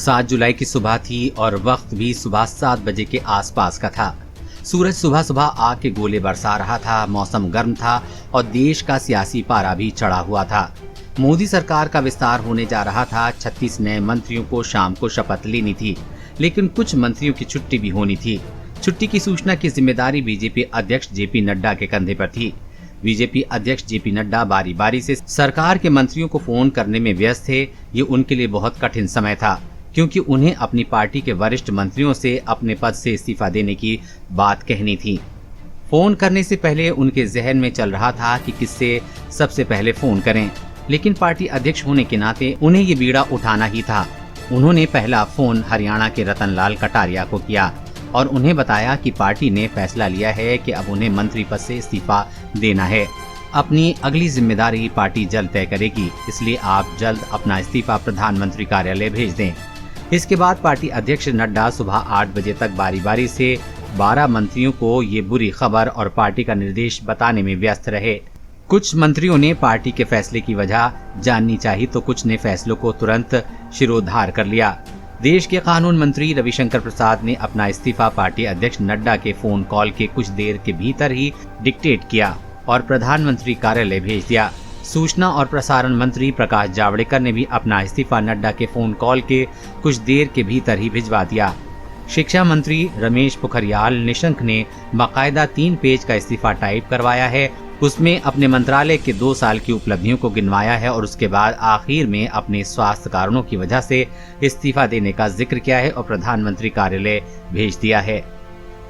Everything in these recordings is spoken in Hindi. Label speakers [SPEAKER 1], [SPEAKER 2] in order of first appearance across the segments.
[SPEAKER 1] 7 जुलाई की सुबह थी और वक्त भी सुबह 7 बजे के आसपास का था। सूरज सुबह सुबह आग के गोले बरसा रहा था, मौसम गर्म था और देश का सियासी पारा भी चढ़ा हुआ था। मोदी सरकार का विस्तार होने जा रहा था। 36 नए मंत्रियों को शाम को शपथ लेनी थी, लेकिन कुछ मंत्रियों की छुट्टी भी होनी थी। छुट्टी की सूचना की जिम्मेदारी बीजेपी अध्यक्ष जेपी नड्डा के कंधे पर थी। बीजेपी अध्यक्ष जेपी नड्डा बारी बारी से सरकार के मंत्रियों को फोन करने में व्यस्त थे। ये उनके लिए बहुत कठिन समय था, क्योंकि उन्हें अपनी पार्टी के वरिष्ठ मंत्रियों से अपने पद से इस्तीफा देने की बात कहनी थी। फोन करने से पहले उनके जहन में चल रहा था कि किससे सबसे पहले फोन करें, लेकिन पार्टी अध्यक्ष होने के नाते उन्हें ये बीड़ा उठाना ही था। उन्होंने पहला फोन हरियाणा के रतनलाल कटारिया को किया और उन्हें बताया कि पार्टी ने फैसला लिया है कि अब उन्हें मंत्री पद से इस्तीफा देना है। अपनी अगली जिम्मेदारी पार्टी जल्द तय करेगी, इसलिए आप जल्द अपना इस्तीफा प्रधानमंत्री कार्यालय भेज दें। इसके बाद पार्टी अध्यक्ष नड्डा सुबह 8 बजे तक बारी बारी से 12 मंत्रियों को ये बुरी खबर और पार्टी का निर्देश बताने में व्यस्त रहे। कुछ मंत्रियों ने पार्टी के फैसले की वजह जाननी चाहिए तो कुछ ने फैसलों को तुरंत शिरोधार कर लिया। देश के कानून मंत्री रविशंकर प्रसाद ने अपना इस्तीफा पार्टी अध्यक्ष नड्डा के फोन कॉल के कुछ देर के भीतर ही डिक्टेट किया और प्रधानमंत्री कार्यालय भेज दिया। सूचना और प्रसारण मंत्री प्रकाश जावड़ेकर ने भी अपना इस्तीफा नड्डा के फोन कॉल के कुछ देर के भीतर ही भिजवा दिया। शिक्षा मंत्री रमेश पोखरियाल निशंक ने बाकायदा 3 पेज का इस्तीफा टाइप करवाया है। उसमें अपने मंत्रालय के 2 साल की उपलब्धियों को गिनवाया है और उसके बाद आखिर में अपने स्वास्थ्य कारणों की वजह से इस्तीफा देने का जिक्र किया है और प्रधानमंत्री कार्यालय भेज दिया है।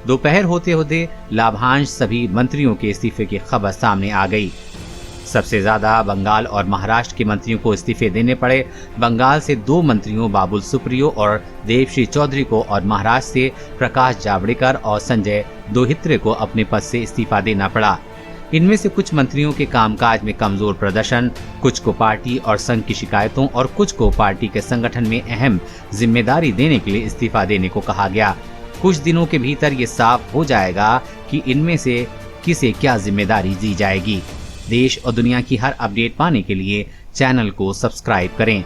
[SPEAKER 1] दोपहर होते होते लाभांश सभी मंत्रियों के इस्तीफे की खबर सामने आ गई। सबसे ज्यादा बंगाल और महाराष्ट्र के मंत्रियों को इस्तीफे देने पड़े। बंगाल से 2 मंत्रियों बाबुल सुप्रियो और देवश्री चौधरी को और महाराष्ट्र से प्रकाश जावड़ेकर और संजय दोहित्रे को अपने पद से इस्तीफा देना पड़ा। इनमें से कुछ मंत्रियों के कामकाज में कमजोर प्रदर्शन, कुछ को पार्टी और संघ की शिकायतों और कुछ को पार्टी के संगठन में अहम जिम्मेदारी देने के लिए इस्तीफा देने को कहा गया। कुछ दिनों के भीतर ये साफ हो जाएगा कि इनमें से किसे क्या जिम्मेदारी दी जाएगी। देश और दुनिया की हर अपडेट पाने के लिए चैनल को सब्सक्राइब करें।